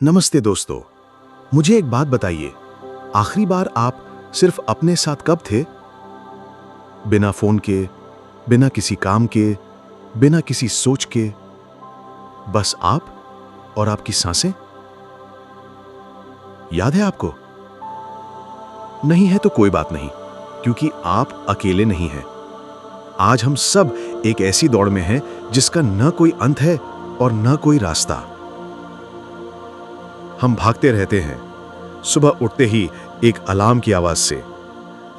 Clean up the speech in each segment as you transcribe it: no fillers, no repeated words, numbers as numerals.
नमस्ते दोस्तों। मुझे एक बात बताइए, आखिरी बार आप सिर्फ अपने साथ कब थे? बिना फोन के, बिना किसी काम के, बिना किसी सोच के, बस आप और आपकी सांसें। याद है आपको? नहीं है तो कोई बात नहीं, क्योंकि आप अकेले नहीं हैं। आज हम सब एक ऐसी दौड़ में हैं जिसका न कोई अंत है और न कोई रास्ता। हम भागते रहते हैं, सुबह उठते ही एक अलार्म की आवाज से,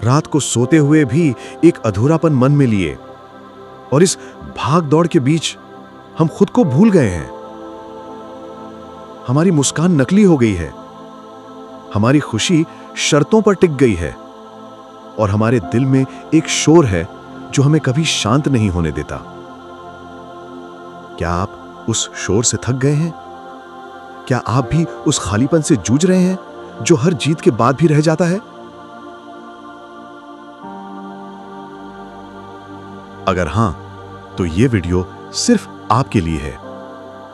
रात को सोते हुए भी एक अधूरापन मन में लिए, और इस भाग दौड़ के बीच हम खुद को भूल गए हैं। हमारी मुस्कान नकली हो गई है, हमारी खुशी शर्तों पर टिक गई है, और हमारे दिल में एक शोर है जो हमें कभी शांत नहीं होने देता। क्या आप उस शोर से थक गए हैं? क्या आप भी उस खालीपन से जूझ रहे हैं जो हर जीत के बाद भी रह जाता है? अगर हां, तो यह वीडियो सिर्फ आपके लिए है,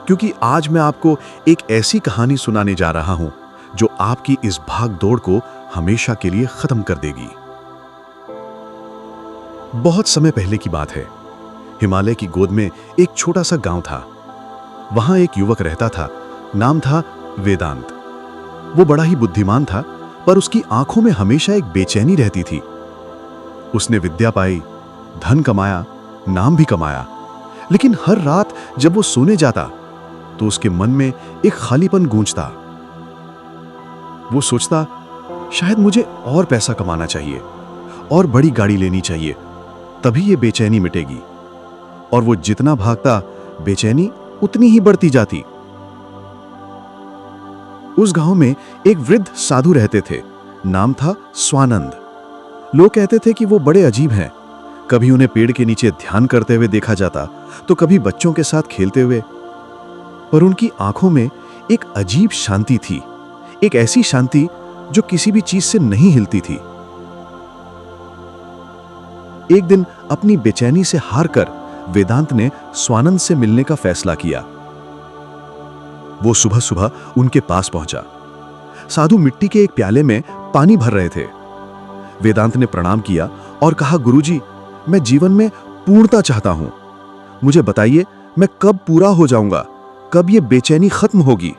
क्योंकि आज मैं आपको एक ऐसी कहानी सुनाने जा रहा हूं जो आपकी इस भाग दौड़ को हमेशा के लिए खत्म कर देगी। बहुत समय पहले की बात है। हिमालय की गोद में एक छोटा सा गांव था। वहां एक युवक रहता था, नाम था वेदांत। वो बड़ा ही बुद्धिमान था, पर उसकी आंखों में हमेशा एक बेचैनी रहती थी। उसने विद्या पाई, धन कमाया, नाम भी कमाया, लेकिन हर रात जब वो सोने जाता तो उसके मन में एक खालीपन गूंजता। वो सोचता, शायद मुझे और पैसा कमाना चाहिए और बड़ी गाड़ी लेनी चाहिए, तभी ये बेचैनी मिटेगी। और वो जितना भागता, बेचैनी उतनी ही बढ़ती जाती। उस गांव में एक वृद्ध साधु रहते थे, नाम था स्वानंद। लोग कहते थे कि वो बड़े अजीब हैं। कभी उन्हें पेड़ के नीचे ध्यान करते हुए देखा जाता, तो कभी बच्चों के साथ खेलते हुए। पर उनकी आंखों में एक अजीब शांति थी, एक ऐसी शांति जो किसी भी चीज से नहीं हिलती थी। एक दिन अपनी बेचैनी से हारकर वेदांत ने स्वानंद से मिलने का फैसला किया। वो सुबह सुबह उनके पास पहुंचा। साधु मिट्टी के एक प्याले में पानी भर रहे थे। वेदांत ने प्रणाम किया और कहा, गुरुजी, मैं जीवन में पूर्णता चाहता हूं। मुझे बताइए, मैं कब पूरा हो जाऊंगा, कब ये बेचैनी खत्म होगी?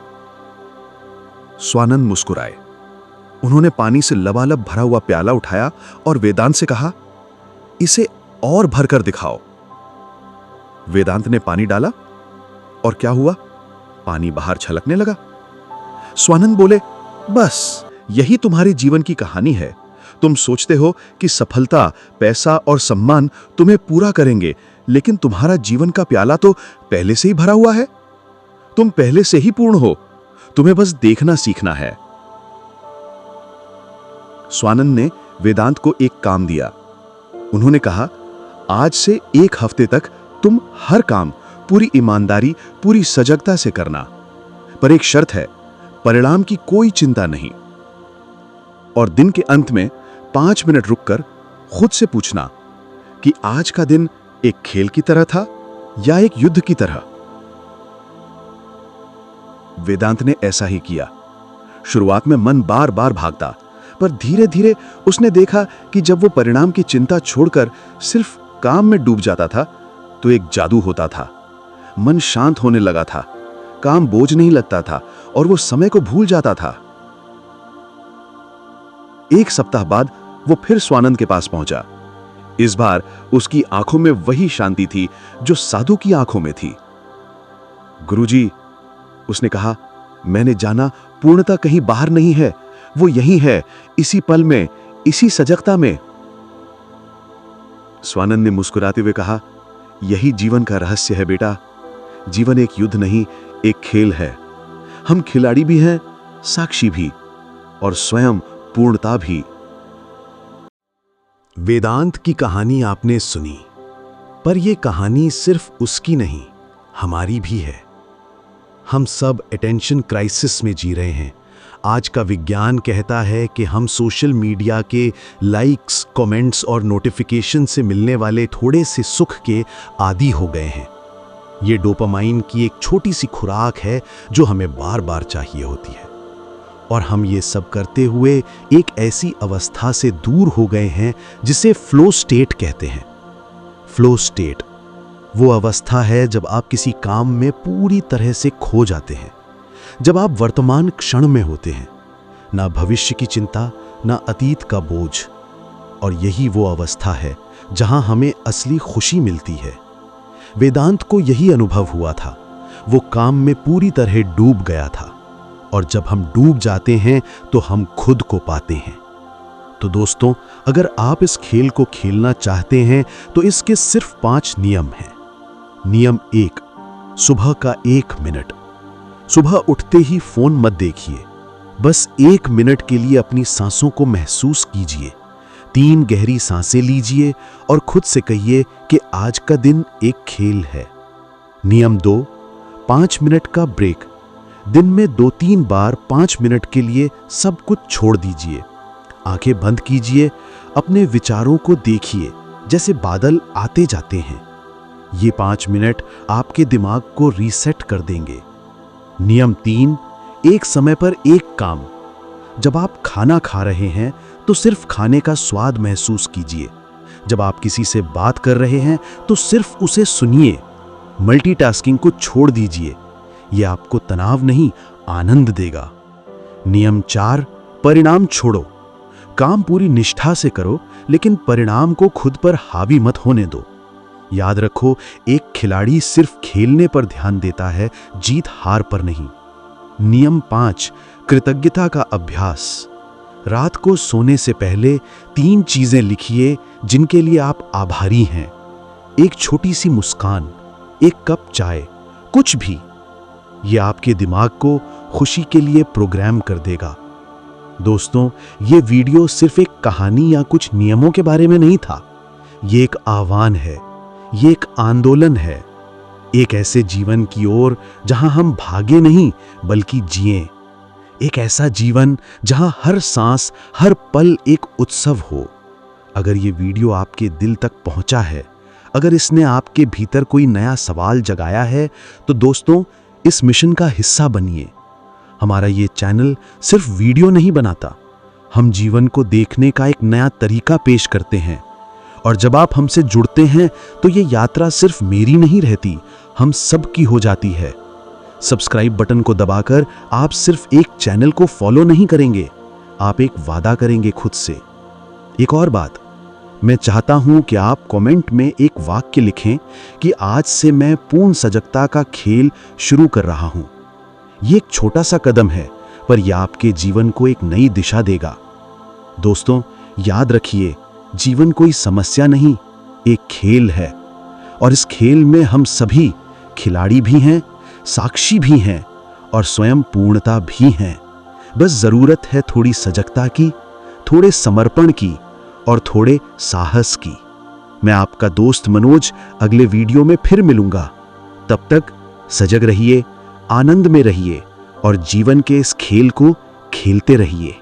स्वानंद मुस्कुराए। उन्होंने पानी से लबालब भरा हुआ प्याला उठाया और वेदांत से कहा, इसे और भरकर दिखाओ। वेदांत ने पानी डाला और क्या हुआ? पानी बाहर छलकने लगा। स्वानंद बोले, बस यही तुम्हारे जीवन की कहानी है। तुम सोचते हो कि सफलता, पैसा और सम्मान तुम्हें पूरा करेंगे, लेकिन तुम्हारा जीवन का प्याला तो पहले से ही भरा हुआ है। तुम पहले से ही पूर्ण हो, तुम्हें बस देखना सीखना है। स्वानंद ने वेदांत को एक काम दिया। उन्होंने कहा, आज से एक हफ्ते तक तुम हर काम पूरी ईमानदारी, पूरी सजगता से करना, पर एक शर्त है, परिणाम की कोई चिंता नहीं। और दिन के अंत में 5 मिनट रुककर खुद से पूछना कि आज का दिन एक खेल की तरह था या एक युद्ध की तरह। वेदांत ने ऐसा ही किया। शुरुआत में मन बार बार भागता, पर धीरे धीरे उसने देखा कि जब वो परिणाम की चिंता छोड़कर सिर्फ काम में डूब जाता था, तो एक जादू होता था। मन शांत होने लगा था, काम बोझ नहीं लगता था और वो समय को भूल जाता था। एक सप्ताह बाद वो फिर स्वानंद के पास पहुंचा। इस बार उसकी आंखों में वही शांति थी जो साधु की आंखों में थी। गुरुजी, उसने कहा, मैंने जाना पूर्णता कहीं बाहर नहीं है, वो यही है, इसी पल में, इसी सजगता में। स्वानंद ने मुस्कुराते हुए कहा, यही जीवन का रहस्य है बेटा। जीवन एक युद्ध नहीं, एक खेल है। हम खिलाड़ी भी हैं, साक्षी भी, और स्वयं पूर्णता भी। वेदांत की कहानी आपने सुनी, पर यह कहानी सिर्फ उसकी नहीं, हमारी भी है। हम सब अटेंशन क्राइसिस में जी रहे हैं। आज का विज्ञान कहता है कि हम सोशल मीडिया के लाइक्स, कमेंट्स और नोटिफिकेशन से मिलने वाले थोड़े से सुख के आदी हो गए हैं। ये डोपामाइन की एक छोटी सी खुराक है जो हमें बार बार चाहिए होती है। और हम ये सब करते हुए एक ऐसी अवस्था से दूर हो गए हैं जिसे फ्लो स्टेट कहते हैं। फ्लो स्टेट वो अवस्था है जब आप किसी काम में पूरी तरह से खो जाते हैं, जब आप वर्तमान क्षण में होते हैं, ना भविष्य की चिंता, ना अतीत का बोझ। और यही वो अवस्था है जहां हमें असली खुशी मिलती है। वेदांत को यही अनुभव हुआ था। वो काम में पूरी तरह डूब गया था, और जब हम डूब जाते हैं तो हम खुद को पाते हैं। तो दोस्तों, अगर आप इस खेल को खेलना चाहते हैं तो इसके सिर्फ 5 नियम हैं। नियम 1, सुबह का 1 मिनट। सुबह उठते ही फोन मत देखिए, बस 1 मिनट के लिए अपनी सांसों को महसूस कीजिए। 3 गहरी सांसें लीजिए और खुद से कहिए कि आज का दिन एक खेल है। नियम 2, 5 मिनट का ब्रेक। दिन में 2-3 बार 5 मिनट के लिए सब कुछ छोड़ दीजिए। आंखें बंद कीजिए, अपने विचारों को देखिए जैसे बादल आते जाते हैं। ये 5 मिनट आपके दिमाग को रीसेट कर देंगे। नियम 3, एक समय पर एक काम। जब आप खाना खा रहे हैं तो सिर्फ खाने का स्वाद महसूस कीजिए। जब आप किसी से बात कर रहे हैं तो सिर्फ उसे सुनिए। मल्टीटास्किंग को छोड़ दीजिए, यह आपको तनाव नहीं, आनंद देगा। नियम 4, परिणाम छोड़ो। काम पूरी निष्ठा से करो, लेकिन परिणाम को खुद पर हावी मत होने दो। याद रखो, एक खिलाड़ी सिर्फ खेलने पर ध्यान देता है, जीत हार पर नहीं। नियम 5, कृतज्ञता का अभ्यास। रात को सोने से पहले 3 चीजें लिखिए जिनके लिए आप आभारी हैं। एक छोटी सी मुस्कान, एक कप चाय, कुछ भी। यह आपके दिमाग को खुशी के लिए प्रोग्राम कर देगा। दोस्तों, ये वीडियो सिर्फ एक कहानी या कुछ नियमों के बारे में नहीं था। ये एक आह्वान है, ये एक आंदोलन है, एक ऐसे जीवन की ओर जहां हम भागे नहीं बल्कि जिएं। एक ऐसा जीवन जहां हर सांस, हर पल एक उत्सव हो। अगर ये वीडियो आपके दिल तक पहुंचा है, अगर इसने आपके भीतर कोई नया सवाल जगाया है, तो दोस्तों, इस मिशन का हिस्सा बनिए। हमारा ये चैनल सिर्फ वीडियो नहीं बनाता, हम जीवन को देखने का एक नया तरीका पेश करते हैं। और जब आप हमसे जुड़ते हैं तो ये यात्रा सिर्फ मेरी नहीं रहती, हम सब की हो जाती है। सब्सक्राइब बटन को दबाकर आप सिर्फ एक चैनल को फॉलो नहीं करेंगे, आप एक वादा करेंगे खुद से। एक और बात, मैं चाहता हूं कि आप कमेंट में एक वाक्य लिखें कि आज से मैं पूर्ण सजगता का खेल शुरू कर रहा हूं। ये एक छोटा सा कदम है, पर यह आपके जीवन को एक नई दिशा देगा। दोस्तों, याद रखिए, जीवन कोई समस्या नहीं, एक खेल है। और इस खेल में हम सभी खिलाड़ी भी हैं, साक्षी भी हैं और स्वयं पूर्णता भी हैं। बस जरूरत है थोड़ी सजगता की, थोड़े समर्पण की और थोड़े साहस की। मैं आपका दोस्त मनोज अगले वीडियो में फिर मिलूंगा। तब तक सजग रहिए, आनंद में रहिए और जीवन के इस खेल को खेलते रहिए।